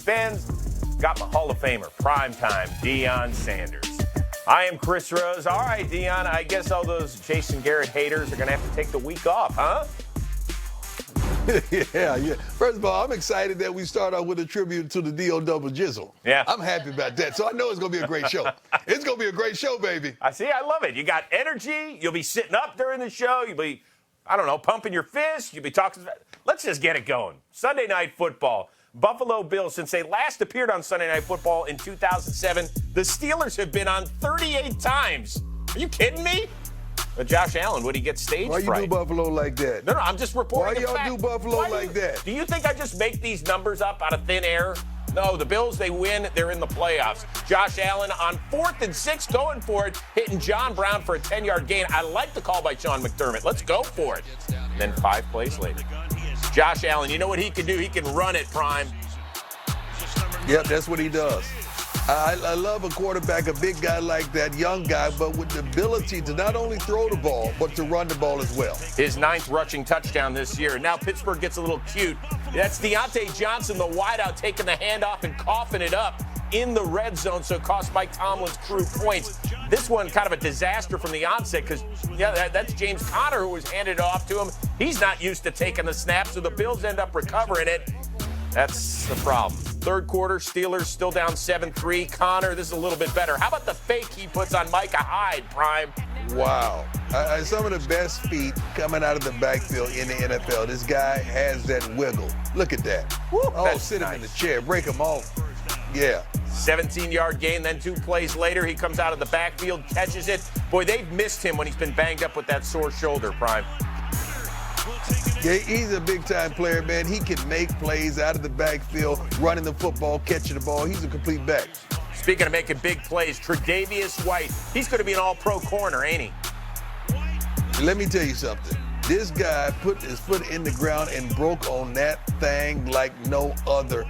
fans, got my Hall of Famer, primetime Deion Sanders. I am Chris Rose. All right, Deion, I guess all those Jason Garrett haters are going to have to take the week off, huh? Yeah. First of all, I'm excited that we start out with a tribute to the D.O. Double Jizzle. Yeah. I'm happy about that. So I know it's going to be a great show. It's going to be a great show, baby. I love it. You got energy. You'll be sitting up during the show. You'll be, pumping your fist. You'll be talking. Let's just get it going. Sunday Night Football. Buffalo Bills, since they last appeared on Sunday Night Football in 2007, the Steelers have been on 38 times. Are you kidding me? But Josh Allen, would he get stage fright? Why you do Buffalo like that? No, I'm just reporting Why y'all do Buffalo like that? Do you think I just make these numbers up out of thin air? No, the Bills, they win. They're in the playoffs. Josh Allen on 4th and 6, going for it, hitting John Brown for a 10-yard gain. I like the call by Sean McDermott. Let's go for it. And then 5 plays later. Josh Allen, you know what he can do? He can run it, Prime. Yep, that's what he does. I love a quarterback, a big guy like that, young guy, but with the ability to not only throw the ball, but to run the ball as well. His 9th rushing touchdown this year. Now Pittsburgh gets a little cute. That's Deontay Johnson, the wideout, taking the handoff and coughing it up in the red zone, so it cost Mike Tomlin's crew points. This one kind of a disaster from the onset because, that's James Conner who was handed off to him. He's not used to taking the snap, so the Bills end up recovering it. That's the problem. Third quarter, Steelers still down 7-3. Connor, this is a little bit better. How about the fake he puts on Micah Hyde, Prime? Wow. Some of the best feet coming out of the backfield in the NFL. This guy has that wiggle. Look at that. Woo, sit him in the chair. Break him off. Yeah. 17-yard gain, then 2 plays later, he comes out of the backfield, catches it. Boy, they've missed him when he's been banged up with that sore shoulder, Prime. Yeah, he's a big-time player, man. He can make plays out of the backfield, running the football, catching the ball. He's a complete back. Speaking of making big plays, Tre'Davious White, he's going to be an all-pro corner, ain't he? Let me tell you something. This guy put his foot in the ground and broke on that thing like no other.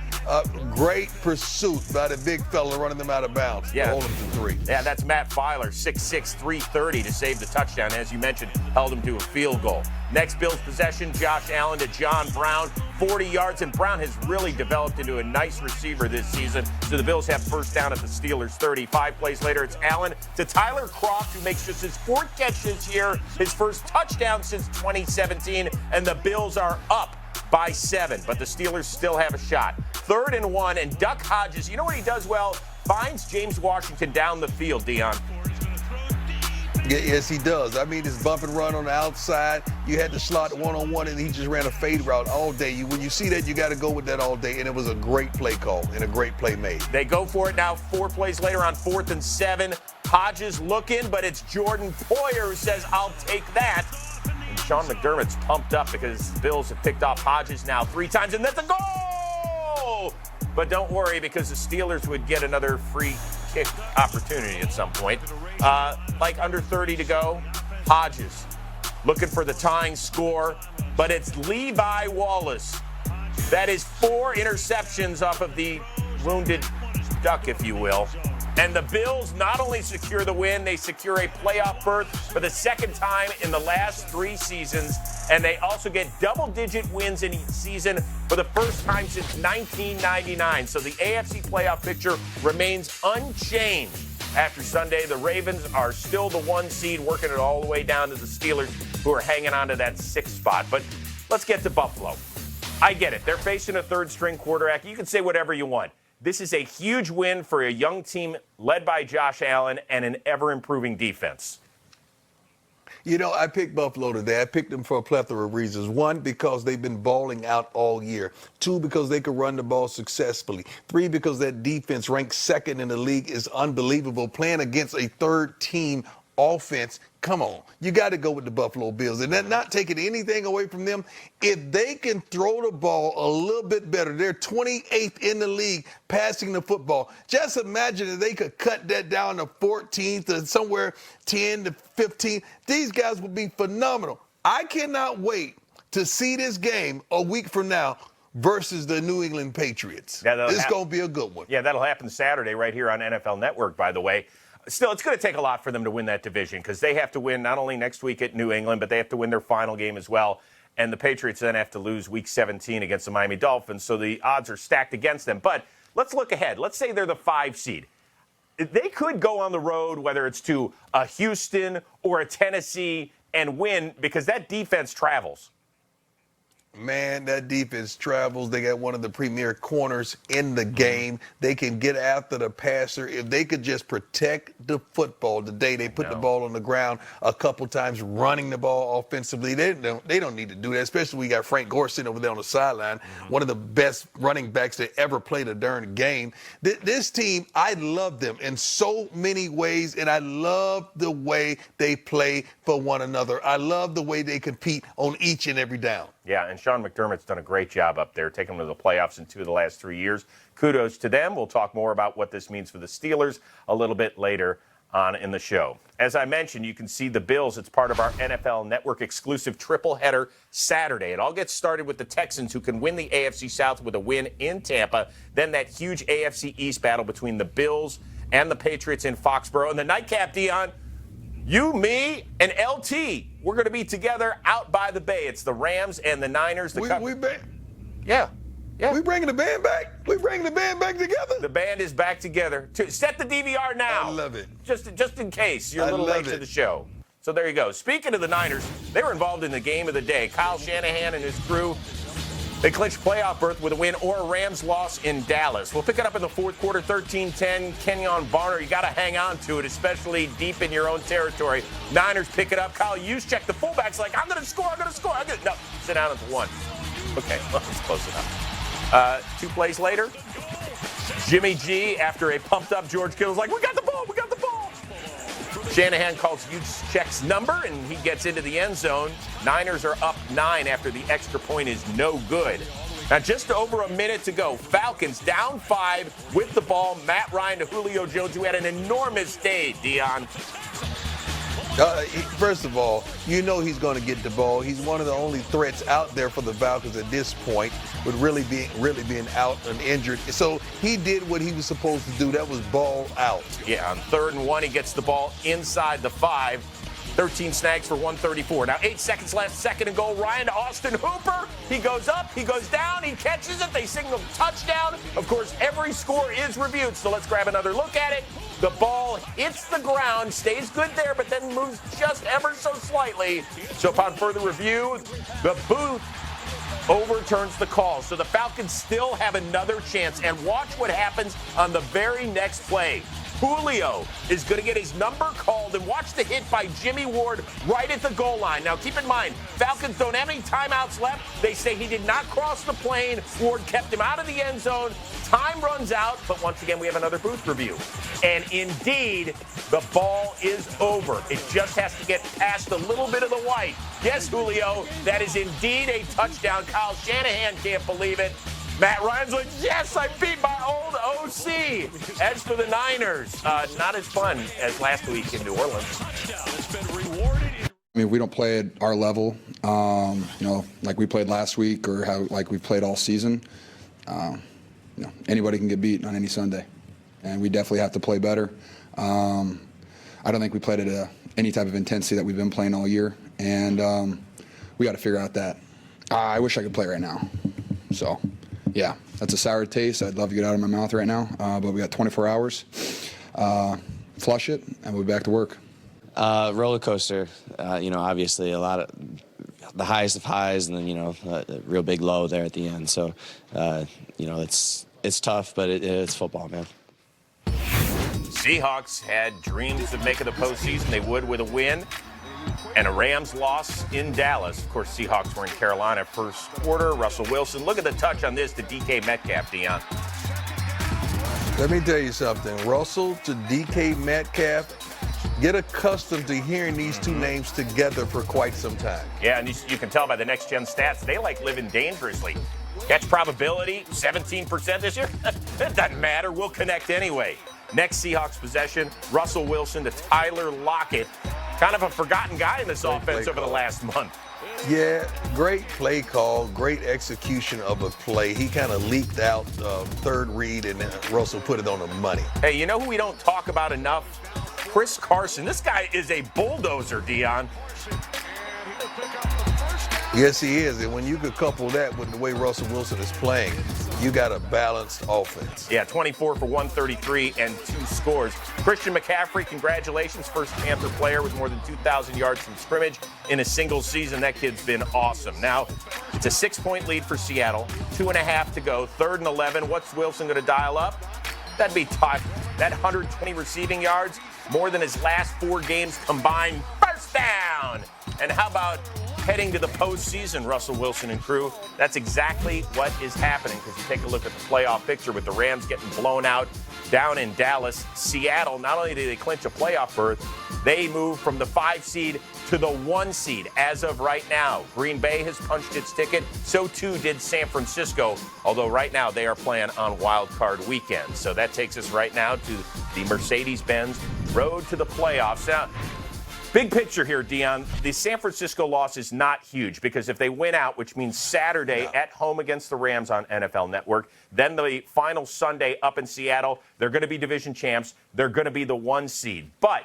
Great pursuit by the big fella running them out of bounds. Yeah. Hold him to 3. Yeah, that's Matt Filer, 6'6", 330 to save the touchdown. As you mentioned, held him to a field goal. Next Bills possession, Josh Allen to John Brown, 40 yards, and Brown has really developed into a nice receiver this season. So the Bills have first down at the Steelers' 30. 5 plays later, it's Allen to Tyler Kroft, who makes just his 4th catch this year, his first touchdown since 2017, and the Bills are up by 7, but the Steelers still have a shot. 3rd and 1, and Duck Hodges, you know what he does well? Finds James Washington down the field, Deion. Yes, he does. I mean, his bump and run on the outside. You had the slot one-on-one, and he just ran a fade route all day. When you see that, you got to go with that all day, and it was a great play call and a great play made. They go for it now 4 plays later on 4th and 7. Hodges looking, but it's Jordan Poyer who says, I'll take that. And Sean McDermott's pumped up because the Bills have picked off Hodges now 3 times, and that's a goal! But don't worry, because the Steelers would get another free kick opportunity at some point. Like under 30 to go, Hodges looking for the tying score, but it's Levi Wallace. That is 4 interceptions off of the wounded duck, if you will. And the Bills not only secure the win, they secure a playoff berth for the 2nd time in the last 3 seasons. And they also get double-digit wins in each season for the first time since 1999. So the AFC playoff picture remains unchanged. After Sunday, the Ravens are still the 1 seed, working it all the way down to the Steelers, who are hanging on to that 6th spot. But let's get to Buffalo. I get it. They're facing a 3rd-string quarterback. You can say whatever you want. This is a huge win for a young team led by Josh Allen and an ever-improving defense. I picked Buffalo today. I picked them for a plethora of reasons. 1, because they've been balling out all year. 2, because they could run the ball successfully. 3, because that defense ranked 2nd in the league is unbelievable. Playing against a 3rd-team offense, come on. You got to go with the Buffalo Bills. And then not taking anything away from them, if they can throw the ball a little bit better, they're 28th in the league passing the football. Just imagine if they could cut that down to 14th or somewhere 10 to 15. These guys would be phenomenal. I cannot wait to see this game a week from now versus the New England Patriots. It's going to be a good one. Yeah, that'll happen Saturday right here on NFL Network, by the way. Still, it's going to take a lot for them to win that division because they have to win not only next week at New England, but they have to win their final game as well. And the Patriots then have to lose Week 17 against the Miami Dolphins, so the odds are stacked against them. But let's look ahead. Let's say they're the 5 seed. They could go on the road, whether it's to a Houston or a Tennessee, and win because that defense travels. Man, that defense travels. They got one of the premier corners in the game. They can get after the passer. If they could just protect the football today, they put the ball on the ground a couple times, running the ball offensively. They don't need to do that, especially we got Frank Gore sitting over there on the sideline, one of the best running backs that ever played a darn game. This team, I love them in so many ways, and I love the way they play for one another. I love the way they compete on each and every down. Yeah, and Sean McDermott's done a great job up there, taking them to the playoffs in 2 of the last 3 years. Kudos to them. We'll talk more about what this means for the Steelers a little bit later on in the show. As I mentioned, you can see the Bills. It's part of our NFL Network exclusive triple header Saturday. It all gets started with the Texans, who can win the AFC South with a win in Tampa. Then that huge AFC East battle between the Bills and the Patriots in Foxborough. And the nightcap, Deion, you, me, and LT, we're going to be together out by the bay. It's the Rams and the Niners. We bringing the band back. We bringing the band back together. The band is back together. Set the DVR now. I love it. Just in case you're a little late to the show. So there you go. Speaking of the Niners, they were involved in the game of the day. Kyle Shanahan and his crew, they clinched playoff berth with a win or a Rams loss in Dallas. We'll pick it up in the fourth quarter, 13-10. Kenyon Barner, you got to hang on to it, especially deep in your own territory. Niners pick it up. Kyle Juszczyk, the fullback's like, I'm going to score. No, sit down at the 1. Okay, well, it's close enough. 2 plays later, Jimmy G, after a pumped-up George Kittle's like, we got the ball. Shanahan calls Juszczyk's number, and he gets into the end zone. Niners are up 9 after the extra point is no good. Now, just over a minute to go. Falcons down 5 with the ball. Matt Ryan to Julio Jones, who had an enormous day, Deion. First of all, you know he's going to get the ball. He's one of the only threats out there for the Falcons at this point, with really being out and injured. So he did what he was supposed to do. That was ball out. Yeah, on 3rd and 1, he gets the ball inside the 5. 13 snags for 134. Now 8 seconds left, 2nd and goal. Ryan to Austin Hooper. He goes up, he goes down, he catches it. They signal touchdown. Of course, every score is reviewed, so let's grab another look at it. The ball hits the ground, stays good there, but then moves just ever so slightly. So upon further review, the booth overturns the call. So the Falcons still have another chance. And watch what happens on the very next play. Julio is going to get his number called, and watch the hit by Jimmy Ward right at the goal line. Now, keep in mind, Falcons don't have any timeouts left. They say he did not cross the plane. Ward kept him out of the end zone. Time runs out, but once again, we have another booth review. And indeed, the ball is over. It just has to get past a little bit of the white. Yes, Julio, that is indeed a touchdown. Kyle Shanahan can't believe it. Matt Ryan's like, yes, I beat my old OC. As for the Niners, not as fun as last week in New Orleans. I mean, we don't play at our level, like we played last week or like we played all season. Anybody can get beat on any Sunday, and we definitely have to play better. I don't think we played at any type of intensity that we've been playing all year, and we got to figure out that. I wish I could play right now. So, yeah, that's a sour taste. I'd love to get out of my mouth right now, but we got 24 hours. Flush it, and we'll be back to work. Roller coaster, obviously a lot of the highest of highs, and then a real big low there at the end. So it's tough, but it's football, man. Seahawks had dreams of making the postseason. They would with a win and a Rams loss in Dallas. Of course, Seahawks were in Carolina first quarter. Russell Wilson, look at the touch on this to DK Metcalf, Deion. Let me tell you something. Russell to DK Metcalf. Get accustomed to hearing these two names together for quite some time. Yeah, and you can tell by the next-gen stats, they like living dangerously. Catch probability, 17% this year. It doesn't matter. We'll connect anyway. Next Seahawks possession, Russell Wilson to Tyler Lockett. Kind of a forgotten guy in this offense over the last month. Yeah, great play call, great execution of a play. He kind of leaked out third read, and Russell put it on the money. Hey, you know who we don't talk about enough? Chris Carson. This guy is a bulldozer, Deion. Yes, he is. And when you could couple that with the way Russell Wilson is playing, You got a balanced offense. Yeah, 24 for 133 and 2 scores. Christian McCaffrey, congratulations. First Panther player with more than 2,000 yards from scrimmage in a single season. That kid's been awesome. Now, it's a 6-point lead for Seattle. 2.5 to go. 3rd and 11. What's Wilson going to dial up? That'd be tough. That 120 receiving yards, more than his last 4 games combined. First down. And how about heading to the postseason, Russell Wilson and crew? That's exactly what is happening, because you take a look at the playoff picture with the Rams getting blown out down in Dallas. Seattle, not only did they clinch a playoff berth, they moved from the 5 seed to the 1 seed as of right now. Green Bay has punched its ticket. So too did San Francisco, although right now they are playing on Wild Card Weekend. So that takes us right now to the Mercedes-Benz road to the playoffs. Now, big picture here, Deion. The San Francisco loss is not huge, because if they win out, which means Saturday at home against the Rams on NFL Network, then the final Sunday up in Seattle, they're going to be division champs. They're going to be the 1 seed. But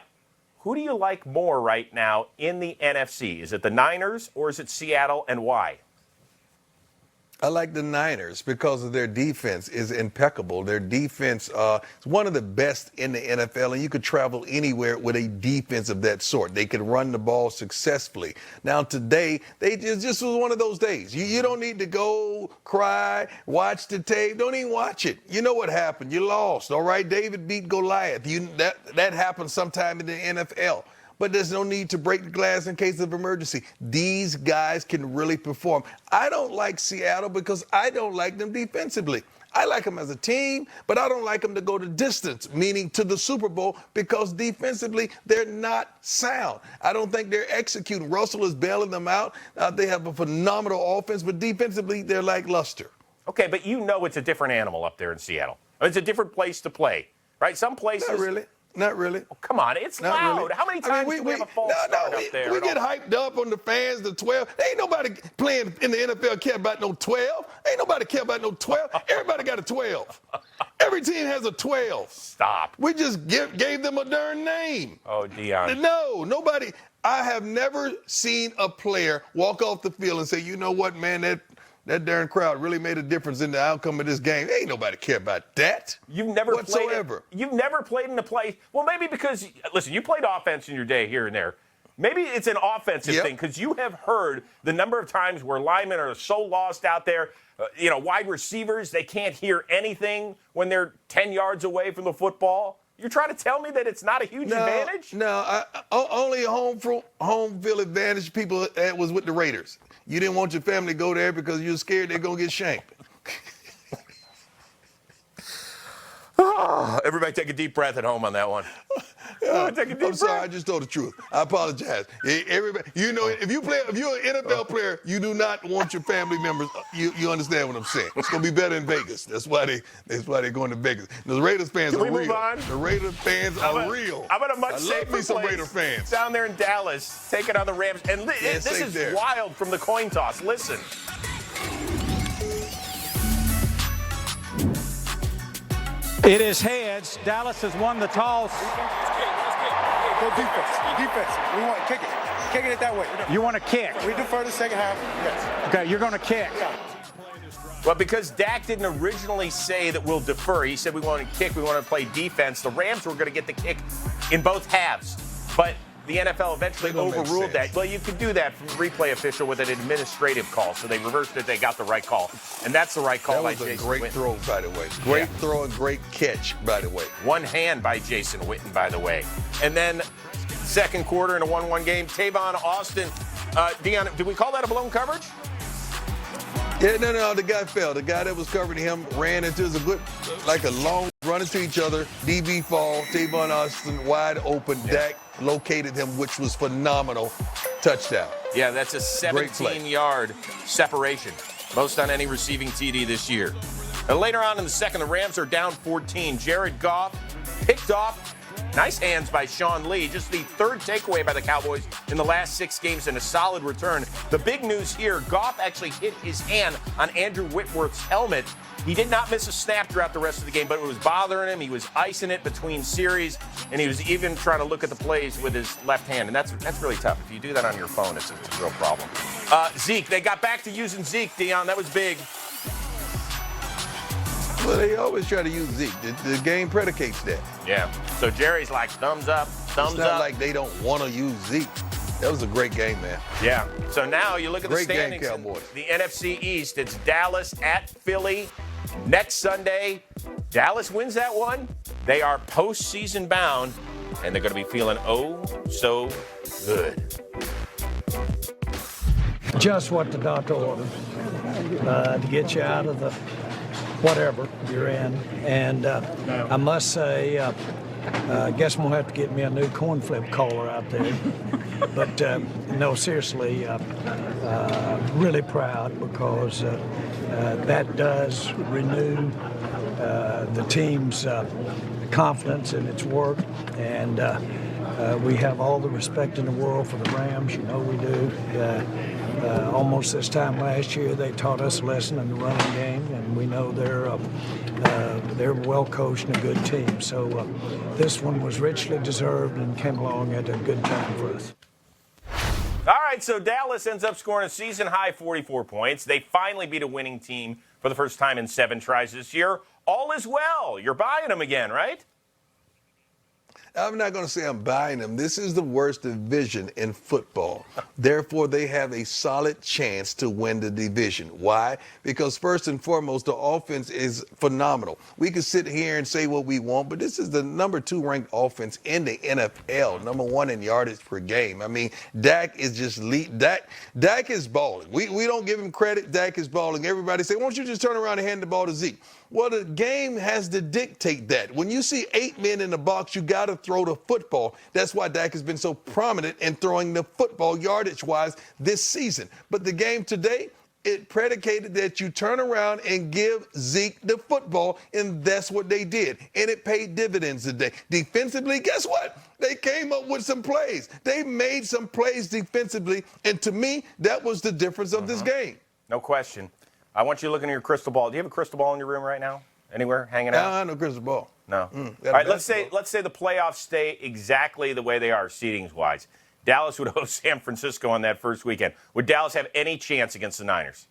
who do you like more right now in the NFC? Is it the Niners or is it Seattle, and why? I like the Niners because of their defense is impeccable. Their defense is one of the best in the NFL, and you could travel anywhere with a defense of that sort. They can run the ball successfully. Now, today, just was one of those days. You don't need to go cry, watch the tape. Don't even watch it. You know what happened. You lost, all right? David beat Goliath. That happens sometime in the NFL. But there's no need to break the glass in case of emergency. These guys can really perform. I don't like Seattle because I don't like them defensively. I like them as a team, but I don't like them to go the distance, meaning to the Super Bowl, because defensively, they're not sound. I don't think they're executing. Russell is bailing them out. They have a phenomenal offense, but defensively, they're lackluster. Okay, but you know it's a different animal up there in Seattle. It's a different place to play, right? Some places... Not really. Oh, come on, it's Not loud. really. How many times do we have a false start up there? We get hyped up on the fans, the 12. Ain't nobody playing in the NFL care about no 12. Ain't nobody care about no 12. Everybody got a 12. Every team has a 12. Stop. We just gave them a darn name. Oh, Deion. No, nobody. I have never seen a player walk off the field and say, you know what, man, that darn crowd really made a difference in the outcome of this game. Ain't nobody care about that. You've never whatsoever. You've never played in a play. Well, maybe because, listen, you played offense in your day here and there. Maybe it's an offensive thing, because you have heard the number of times where linemen are so lost out there. Wide receivers, they can't hear anything when they're 10 yards away from the football. You're trying to tell me that it's not a huge advantage? No, only a home field advantage people was with the Raiders. You didn't want your family to go there because you were scared they're going to get shanked. Everybody take a deep breath at home on that one. I'm sorry, I just told the truth. I apologize. Everybody, if you're an NFL player, you do not want your family members. You understand what I'm saying? It's gonna be better in Vegas. That's why they're going to Vegas. The Raiders fans are real. Move on? The Raiders fans are real. How about a much I safer love me some place Raider fans down there in Dallas, taking on the Rams. And this is wild from the coin toss. Listen. It is heads. Dallas has won the toss. Go defense. We want to kick it. Kicking it that way. You want to kick? We defer the second half. Yes. Okay, you're going to kick. Yeah. Well, because Dak didn't originally say that we'll defer. He said we want to kick, we want to play defense. The Rams were going to get the kick in both halves. But the NFL eventually overruled that. Well, you could do that from replay official with an administrative call. So they reversed it. They got the right call. And that's the right call by Jason Witten. That was a great throw, by the way. Great throw and great catch, by the way. One hand by Jason Witten, by the way. And then second quarter in a 1-1 game, Tavon Austin. Deion, did we call that a blown coverage? Yeah, no, the guy fell. The guy that was covering him ran into a long run into each other. DB fall, Tavon Austin wide open. Yeah. Dak located him, which was phenomenal. Touchdown. Yeah, that's a 17-yard separation. Most on any receiving TD this year. And later on in the second, the Rams are down 14. Jared Goff picked off. Nice hands by Sean Lee. Just the third takeaway by the Cowboys in the last 6 games and a solid return. The big news here, Goff actually hit his hand on Andrew Whitworth's helmet. He did not miss a snap throughout the rest of the game, but it was bothering him. He was icing it between series, and he was even trying to look at the plays with his left hand, and that's really tough. If you do that on your phone, it's a real problem. Zeke, they got back to using Zeke, Deion. That was big. Well, they always try to use Zeke. The game predicates that. Yeah. So Jerry's like, thumbs up, thumbs It's not up. like they don't want to use Zeke. That was a great game, man. Yeah. So now you look at Great the game, standings. In Cowboys. the NFC East, it's Dallas at Philly next Sunday. Dallas wins that one. They are postseason bound, and they're going to be feeling oh so good. Just what the doctor ordered to get you out of the whatever you're in. And I must say, I guess I'm going to have to get me a new corn flip collar out there. But no, seriously, really proud because that does renew the team's confidence in its work. And we have all the respect in the world for the Rams. You know we do. Almost this time last year, they taught us a lesson in the running game, and we know they're well coached and a good team. So this one was richly deserved and came along at a good time for us. All right, so Dallas ends up scoring a season-high 44 points. They finally beat a winning team for the first time in 7 tries this year. All is well. You're buying them again, right? I'm not going to say I'm buying them. This is the worst division in football. Therefore, they have a solid chance to win the division. Why? Because first and foremost, the offense is phenomenal. We can sit here and say what we want, but this is the number 2 ranked offense in the NFL, number 1 in yardage per game. I mean, Dak is just Dak is balling. We don't give him credit. Dak is balling. Everybody say, why don't you just turn around and hand the ball to Zeke? Well, the game has to dictate that. When you see 8 men in the box, you got to throw the football. That's why Dak has been so prominent in throwing the football yardage-wise this season. But the game today, it predicated that you turn around and give Zeke the football, and that's what they did. And it paid dividends today. Defensively, guess what? They came up with some plays. They made some plays defensively, and to me, that was the difference of this game. No question. I want you to look into your crystal ball. Do you have a crystal ball in your room right now? Anywhere hanging out? I don't know crystal ball. No. All right, let's say the playoffs stay exactly the way they are, seedings-wise. Dallas would host San Francisco on that first weekend. Would Dallas have any chance against the Niners?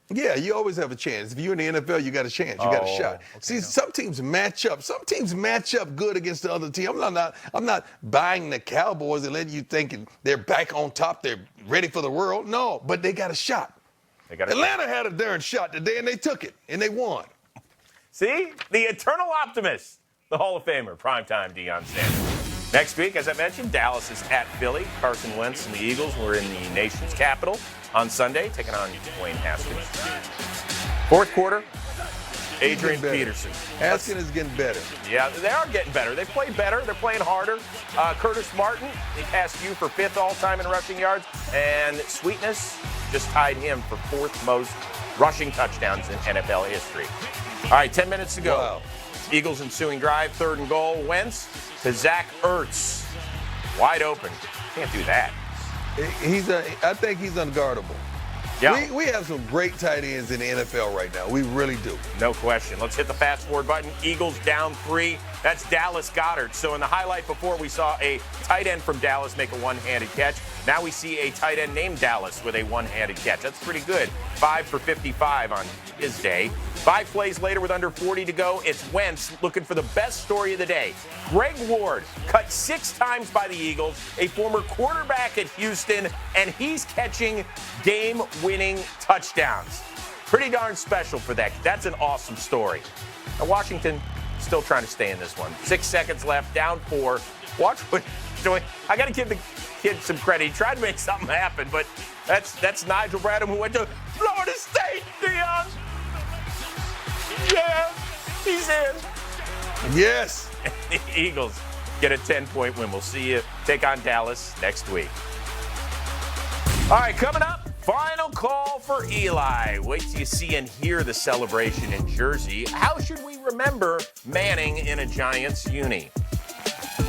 Yeah, you always have a chance. If you're in the NFL, you got a chance. You got a shot. Okay. See, some teams match up. Some teams match up good against the other team. I'm not buying the Cowboys and letting you think they're back on top. They're ready for the world. No, but they got a shot. Atlanta had a darn shot today, and they took it, and they won. See? The eternal optimist, the Hall of Famer, primetime Deion Sanders. Next week, as I mentioned, Dallas is at Philly. Carson Wentz and the Eagles were in the nation's capital on Sunday, taking on Dwayne Haskins. Fourth quarter, Adrian Peterson. Haskins is getting better. Yeah, they are getting better. They play better. They're playing harder. Curtis Martin, he passed you for 5th all-time in rushing yards. And Sweetness just tied him for 4th most rushing touchdowns in NFL history. All right, 10 minutes to go. Wow. Eagles ensuing drive, 3rd and goal. Wentz to Zach Ertz. Wide open. Can't do that. I think he's unguardable. Yeah. We have some great tight ends in the NFL right now. We really do. No question. Let's hit the fast forward button. Eagles down 3. That's Dallas Goedert. So in the highlight before, we saw a tight end from Dallas make a one-handed catch. Now we see a tight end named Dallas with a one-handed catch. That's pretty good. 5 for 55 on his day. 5 plays later with under 40 to go, it's Wentz looking for the best story of the day. Greg Ward cut 6 times by the Eagles, a former quarterback at Houston, and he's catching game-winning touchdowns. Pretty darn special for that. That's an awesome story. Now Washington still trying to stay in this one. 6 seconds left, down 4. Watch what he's doing. I got to give the kid some credit. He tried to make something happen, but that's Nigel Bradham, who went to Florida State, Deion. Yeah, he's in. Yes. The Eagles get a 10-point win. We'll see you take on Dallas next week. All right, coming up, final call for Eli. Wait till you see and hear the celebration in Jersey. How should we remember Manning in a Giants uni?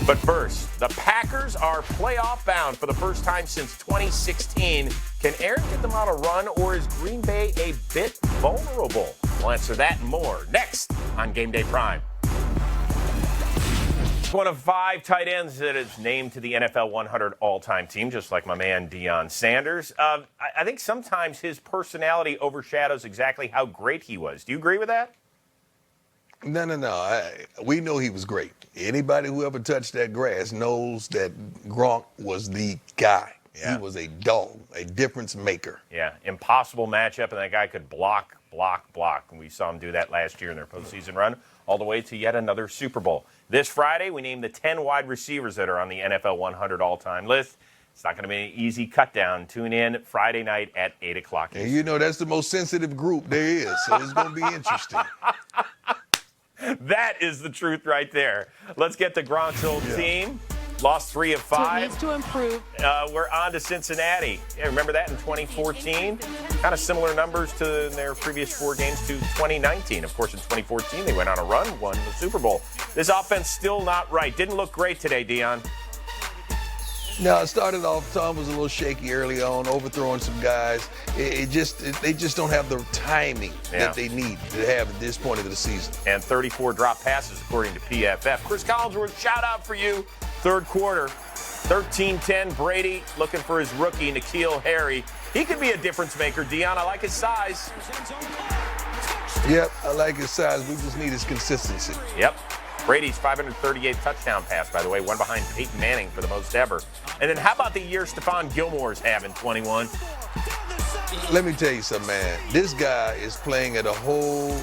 But first, the Packers are playoff bound for the first time since 2016. Can Aaron get them on a run, or is Green Bay a bit vulnerable? We'll answer that and more next on Game Day Prime. One of 5 tight ends that is named to the NFL 100 all-time team, just like my man Deion Sanders. I think sometimes his personality overshadows exactly how great he was. Do you agree with that? No. We know he was great. Anybody who ever touched that grass knows that Gronk was the guy. Yeah. He was a dog, a difference maker. Yeah, impossible matchup, and that guy could block. And we saw him do that last year in their postseason run, all the way to yet another Super Bowl. This Friday, we named the 10 wide receivers that are on the NFL 100 all-time list. It's not going to be an easy cut down. Tune in Friday night at 8 o'clock. And you know that's the most sensitive group there is, so it's going to be interesting. That is the truth right there. Let's get to Gronk's old team. Lost 3 of 5. So it needs to improve. We're on to Cincinnati. Yeah, remember that in 2014? Kind of similar numbers to their previous 4 games to 2019. Of course, in 2014, they went on a run, won the Super Bowl. This offense still not right. Didn't look great today, Deion. No, it started off, Tom was a little shaky early on, overthrowing some guys. They just don't have the timing that they need to have at this point of the season. And 34 drop passes, according to PFF. Chris Collinsworth, shout out for you. Third quarter, 13-10. Brady looking for his rookie, N'Keal Harry. He could be a difference maker, Deion. I like his size. Yep, I like his size. We just need his consistency. Yep. Brady's 538 touchdown pass, by the way, one behind Peyton Manning for the most ever. And then how about the year Stephon Gilmore's having, 21? Let me tell you something, man. This guy is playing at a whole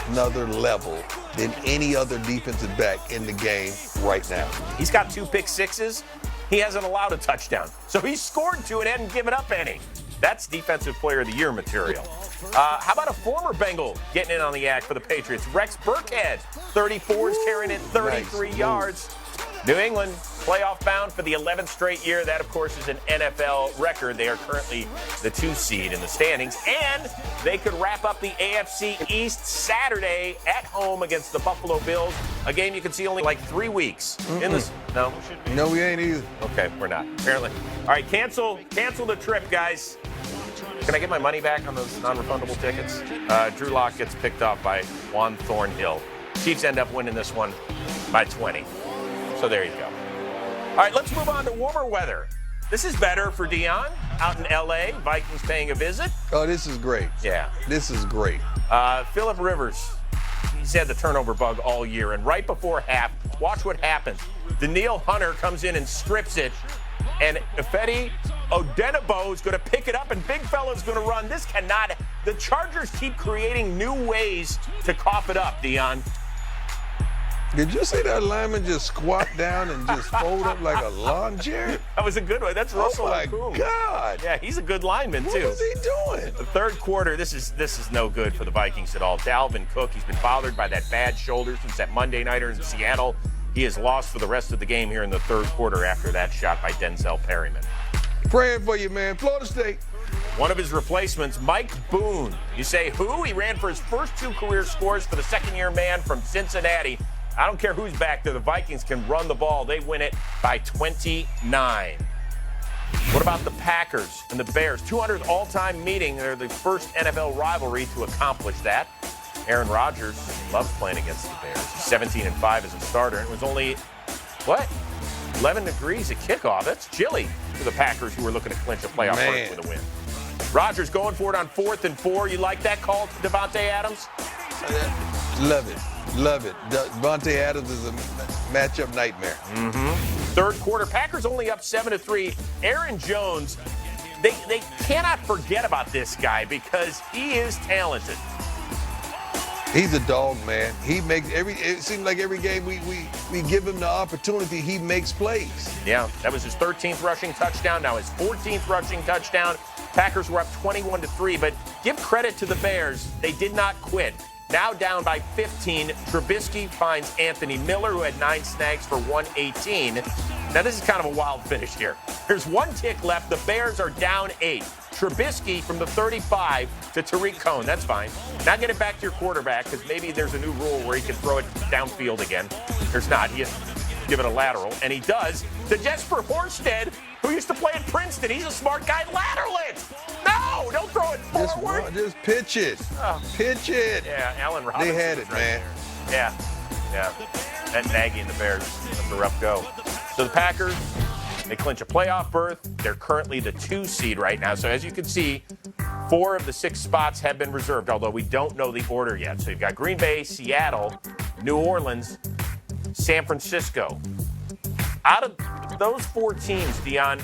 another level than any other defensive back in the game right now. He's got 2 pick sixes. He hasn't allowed a touchdown. So he's scored 2 and hadn't given up any. That's Defensive Player of the Year material. How about a former Bengal getting in on the act for the Patriots? Rex Burkhead, 34 is carrying it 33 yards. New England, playoff bound for the 11th straight year. That, of course, is an NFL record. They are currently the 2 seed in the standings. And they could wrap up the AFC East Saturday at home against the Buffalo Bills, a game you can see only like 3 weeks. In this, no? No, we ain't either. Okay, we're not, apparently. All right, cancel the trip, guys. Can I get my money back on those non-refundable tickets? Drew Lock gets picked off by Juan Thornhill. Chiefs end up winning this one by 20. So there you go. All right, let's move on to warmer weather. This is better for Deion out in L.A. Vikings paying a visit. Oh, this is great. Yeah. This is great. Phillip Rivers, he's had the turnover bug all year. And right before half, watch what happens. Daniil Hunter comes in and strips it. And Ifedi Odenigbo is going to pick it up, and Big Fella's going to run. This cannot. The Chargers keep creating new ways to cough it up, Deion. Did you see that lineman just squat down and just fold up like a lawn chair? That was a good one. That's Russell. Oh my Okung. God! Yeah, he's a good lineman too. What is he doing? The third quarter, this is no good for the Vikings at all. Dalvin Cook, he's been bothered by that bad shoulder since that Monday nighter in Seattle. He is lost for the rest of the game here in the third quarter after that shot by Denzel Perryman. Praying for you, man. Florida State. One of his replacements, Mike Boone. You say who? He ran for his first 2 career scores for the second-year man from Cincinnati. I don't care who's back there. The Vikings can run the ball. They win it by 29. What about the Packers and the Bears? 200th all-time meeting. They're the first NFL rivalry to accomplish that. Aaron Rodgers loves playing against the Bears. He's 17-5 as a starter. And it was only, 11 degrees at kickoff. That's chilly for the Packers, who were looking to clinch a playoff berth with a win. Rodgers going for it on 4th and 4. You like that call to Davante Adams? Love it. Love it. Davante Adams is a matchup nightmare. Third quarter, Packers only up 7-3. Aaron Jones, they cannot forget about this guy because he is talented. He's a dog, man. He makes it seems like every game we give him the opportunity, he makes plays. Yeah, that was his 13th rushing touchdown, now his 14th rushing touchdown. Packers were up 21-3, but give credit to the Bears. They did not quit. Now down by 15, Trubisky finds Anthony Miller, who had 9 snags for 118. Now this is kind of a wild finish here. There's 1 tick left. The Bears are down 8. Trubisky from the 35 to Tariq Cohen. That's fine. Now get it back to your quarterback, because maybe there's a new rule where he can throw it downfield again. There's not. He has to give it a lateral, and he does. To Jesper Horsted, who used to play at Princeton. He's a smart guy. Lateral it! No! Don't throw it forward! Just pitch it. Pitch it. Yeah, Allen Robinson. They had it, man. Yeah. That Nagy and the Bears. That's a rough go. So the Packers, they clinch a playoff berth. They're currently the 2 seed right now. So as you can see, 4 of the 6 spots have been reserved, although we don't know the order yet. So you've got Green Bay, Seattle, New Orleans, San Francisco. Out of those 4 teams, Deion,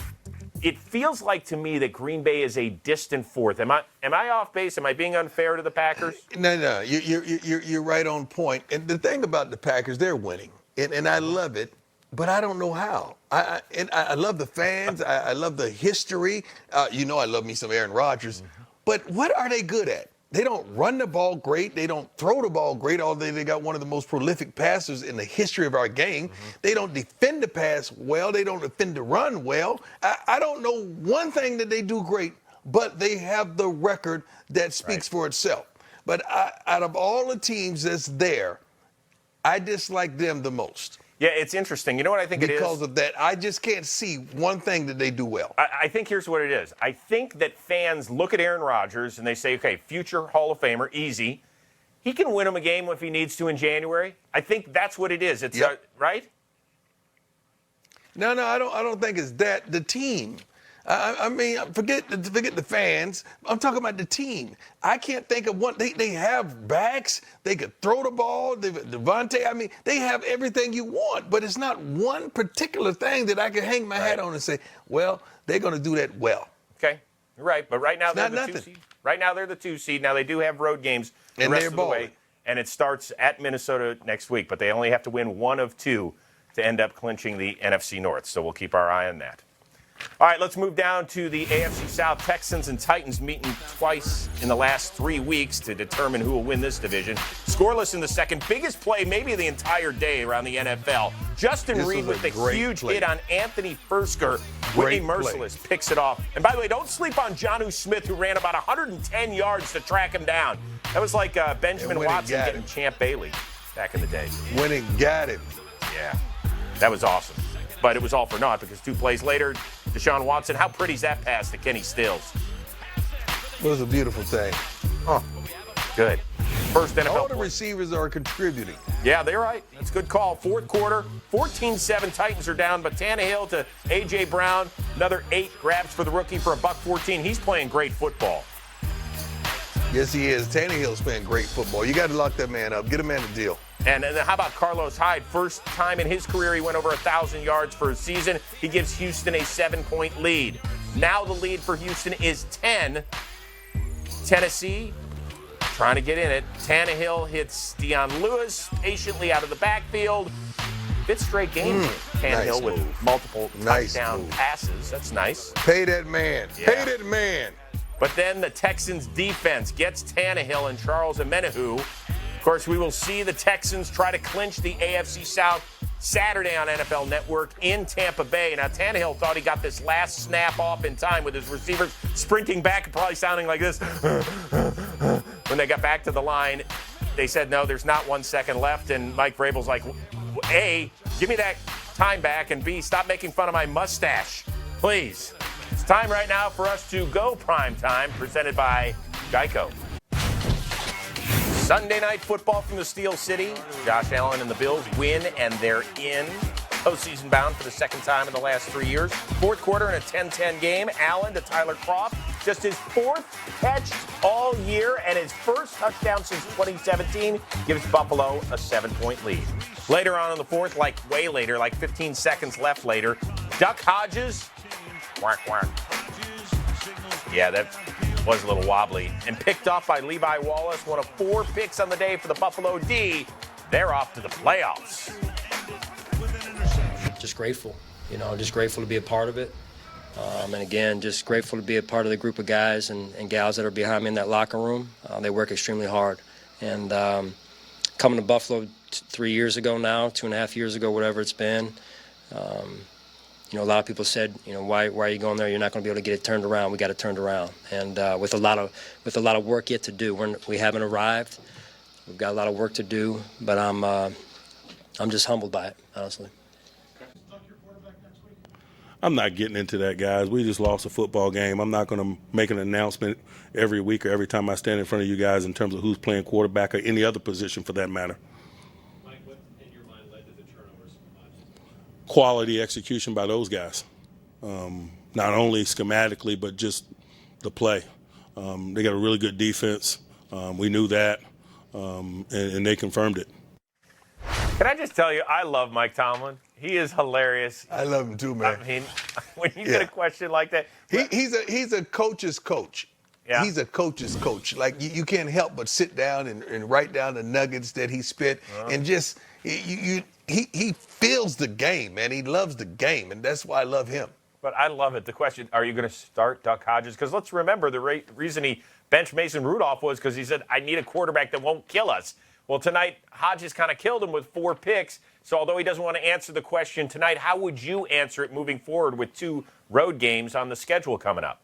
it feels like to me that Green Bay is a distant 4th. Am I off base? Am I being unfair to the Packers? No. You're right on point. And the thing about the Packers, they're winning, and I love it. But I don't know how. I love the fans. I love the history. I love me some Aaron Rodgers. But what are they good at? They don't run the ball great. They don't throw the ball great, although they got one of the most prolific passers in the history of our game. They don't defend the pass well. They don't defend the run well. I don't know one thing that they do great, but they have the record that speaks for itself. But out of all the teams that's there, I dislike them the most. Yeah, it's interesting. You know what I think it is? Because of that, I just can't see one thing that they do well. I think here's what it is. I think that fans look at Aaron Rodgers and they say, okay, future Hall of Famer, easy. He can win them a game if he needs to in January. I think that's what it is. It's right? No, I don't think it's that. The team. I mean, forget the fans. I'm talking about the team. I can't think of one. They have backs. They could throw the ball. Devontae. I mean, they have everything you want, but it's not one particular thing that I can hang my hat on and say, well, they're going to do that well. Okay, you're right. But right now they're the 2 seed. Right now they're the 2 seed. Now they do have road games the rest of the way, and it starts at Minnesota next week. But they only have to win 1 of 2 to end up clinching the NFC North. So we'll keep our eye on that. All right, let's move down to the AFC South. Texans and Titans meeting twice in the last 3 weeks to determine who will win this division. Scoreless in the second. Biggest play maybe of the entire day around the NFL. Justin Reed with the huge hit on Anthony Fursker. Whitney Merciless picks it off. And by the way, don't sleep on Jonnu Smith, who ran about 110 yards to track him down. That was like Benjamin Watson getting Champ Bailey back in the day. When it got him. Yeah, that was awesome. But it was all for naught because 2 plays later, Deshaun Watson, how pretty's that pass to Kenny Stills? It was a beautiful thing. Oh, good. First NFL. All the receivers are contributing. Yeah, they're right. That's a good call. 4th quarter, 14-7. Titans are down, but Tannehill to A.J. Brown, another 8 grabs for the rookie for $114. He's playing great football. Yes, he is. Tannehill's playing great football. You got to lock that man up. Get a man a deal. And how about Carlos Hyde? First time in his career he went over 1,000 yards for a season. He gives Houston a 7-point lead. Now the lead for Houston is 10. Tennessee trying to get in it. Tannehill hits Deion Lewis patiently out of the backfield. 5th straight game. Tannehill with multiple touchdown passes. That's nice. Pay that man. Yeah. Pay that man. But then the Texans defense gets Tannehill and Charles Omenihu. Of course, we will see the Texans try to clinch the AFC South Saturday on NFL Network in Tampa Bay. Now, Tannehill thought he got this last snap off in time with his receivers sprinting back and probably sounding like this. When they got back to the line, they said, no, there's not 1 second left. And Mike Vrabel's like, A, give me that time back, and B, stop making fun of my mustache, please. It's time right now for us to go prime time, presented by Geico. Sunday night football from the Steel City. Josh Allen and the Bills win, and they're in. Postseason bound for the 2nd time in the last 3 years. 4th quarter in a 10-10 game. Allen to Tyler Kroft. Just his 4th catch all year and his first touchdown since 2017 gives Buffalo a 7-point lead. Later on in the 4th, like way later, like 15 seconds left later, Duck Hodges. Quack, quack. Yeah, that was a little wobbly. And picked off by Levi Wallace, one of 4 picks on the day for the Buffalo D. They're off to the playoffs. Just grateful, just grateful to be a part of it. And again, just grateful to be a part of the group of guys and gals that are behind me in that locker room. They work extremely hard. And coming to Buffalo 3 years ago now, 2.5 years ago, whatever it's been, a lot of people said, why are you going there? You're not going to be able to get it turned around. We got it turned around, and with a lot of work yet to do. We haven't arrived. We've got a lot of work to do, but I'm just humbled by it, honestly. I'm not getting into that, guys. We just lost a football game. I'm not going to make an announcement every week or every time I stand in front of you guys in terms of who's playing quarterback or any other position for that matter. Mike, what in your mind led to the turnovers? Quality execution by those guys. Not only schematically, but just the play. They got a really good defense. We knew that, and they confirmed it. Can I just tell you, I love Mike Tomlin. He is hilarious. I love him too, man. I mean, when you get a question like that. He's a coach's coach. Yeah. He's a coach's coach. Like, you can't help but sit down and write down the nuggets that he spit, and just he feels the game, man. He loves the game, and that's why I love him. But I love it. The question, are you going to start Duck Hodges? Because let's remember the reason he benched Mason Rudolph was because he said, I need a quarterback that won't kill us. Well, tonight, Hodges kind of killed him with 4 picks. So although he doesn't want to answer the question tonight, how would you answer it moving forward with 2 road games on the schedule coming up?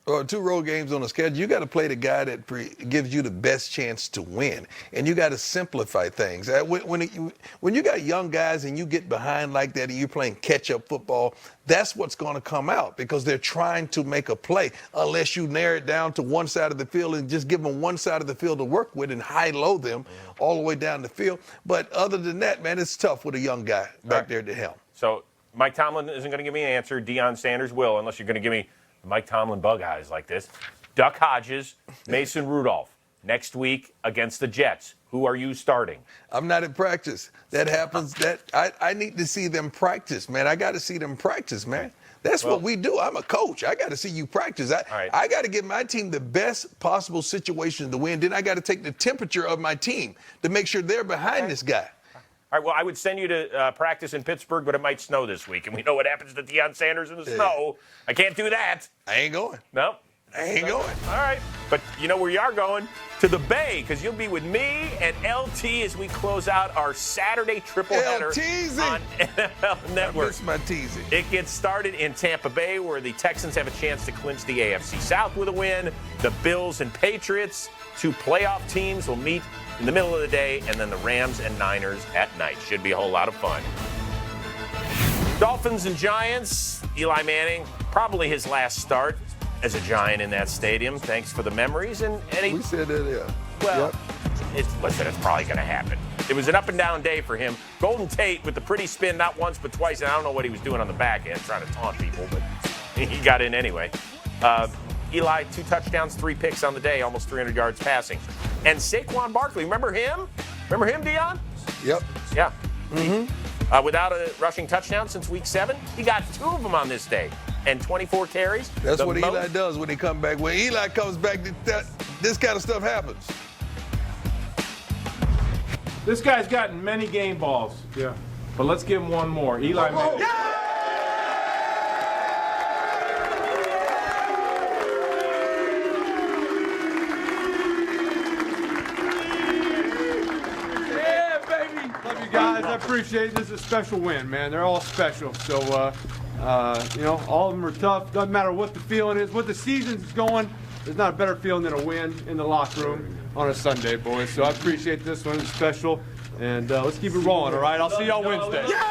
Or 2 road games on the schedule, you got to play the guy that gives you the best chance to win, and you got to simplify things. When you got young guys and you get behind like that and you're playing catch-up football, that's what's going to come out because they're trying to make a play. Unless you narrow it down to one side of the field and just give them one side of the field to work with and high-low them all the way down the field. But other than that, man, it's tough with a young guy back there at the helm. So Mike Tomlin isn't going to give me an answer. Deion Sanders will, unless you're going to give me Mike Tomlin bug eyes like this. Duck Hodges, Mason Rudolph. Next week against the Jets. Who are you starting? I'm not at practice. That happens. I need to see them practice, man. I got to see them practice, man. That's what we do. I'm a coach. I got to see you practice. I got to give my team the best possible situation to win. Then I got to take the temperature of my team to make sure they're behind this guy. All right, well, I would send you to practice in Pittsburgh, but it might snow this week. And we know what happens to Deion Sanders in the snow. I can't do that. I ain't going. No. I ain't going. All right. But you know where you are going? To the Bay, because you'll be with me and LT as we close out our Saturday triple header on NFL Network. I miss my teasing. It gets started in Tampa Bay, where the Texans have a chance to clinch the AFC South with a win. The Bills and Patriots, 2 playoff teams, will meet in the middle of the day, and then the Rams and Niners at night. Should be a whole lot of fun. Dolphins and Giants. Eli Manning, probably his last start as a Giant in that stadium. Thanks for the memories. We said that, yeah. Well, listen, it's probably going to happen. It was an up-and-down day for him. Golden Tate with the pretty spin, not once but twice, and I don't know what he was doing on the back end, trying to taunt people, but he got in anyway. Eli, 2 touchdowns, 3 picks on the day, almost 300 yards passing. And Saquon Barkley, remember him? Remember him, Deion? Yep. Yeah. Without a rushing touchdown since week 7, he got 2 of them on this day. And 24 carries. That's what Eli does when he comes back. When Eli comes back, this kind of stuff happens. This guy's gotten many game balls. Yeah. But let's give him one more. Eli Manning. Yeah, baby. Love you guys. I appreciate it. This is a special win, man. They're all special. So, all of them are tough. Doesn't matter what the feeling is, what the season's going. There's not a better feeling than a win in the locker room on a Sunday, boys. So I appreciate this one. It's special. And let's keep it rolling, all right? I'll see y'all Wednesday. Yeah!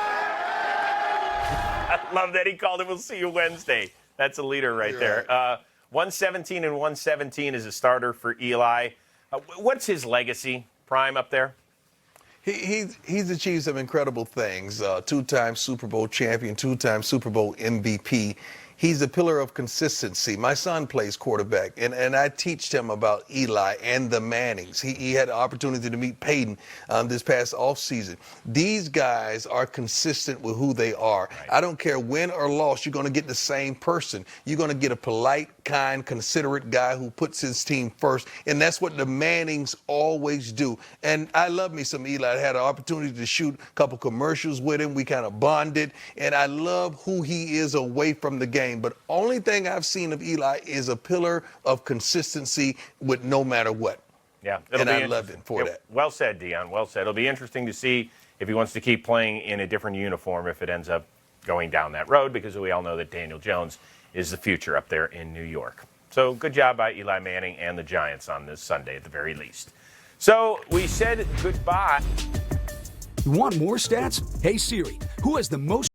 I love that he called it. We'll see you Wednesday. That's a leader right there. 117 and 117 is a starter for Eli. What's his legacy, Prime, up there? He's achieved some incredible things. 2-time Super Bowl champion, 2-time Super Bowl MVP. He's a pillar of consistency. My son plays quarterback, and I teach him about Eli and the Mannings. He had the opportunity to meet Peyton this past offseason. These guys are consistent with who they are. Right. I don't care win or loss, you're going to get the same person. You're going to get a polite, kind, considerate guy who puts his team first, and that's what the Mannings always do. And I love me some Eli. I had an opportunity to shoot a couple commercials with him. We kind of bonded, and I love who he is away from the game. But only thing I've seen of Eli is a pillar of consistency with no matter what. Yeah, and I love him for that. Well said, Deion. Well said. It'll be interesting to see if he wants to keep playing in a different uniform if it ends up going down that road, because we all know that Daniel Jones is the future up there in New York. So good job by Eli Manning and the Giants on this Sunday at the very least. So we said goodbye. You want more stats? Hey Siri, who has the most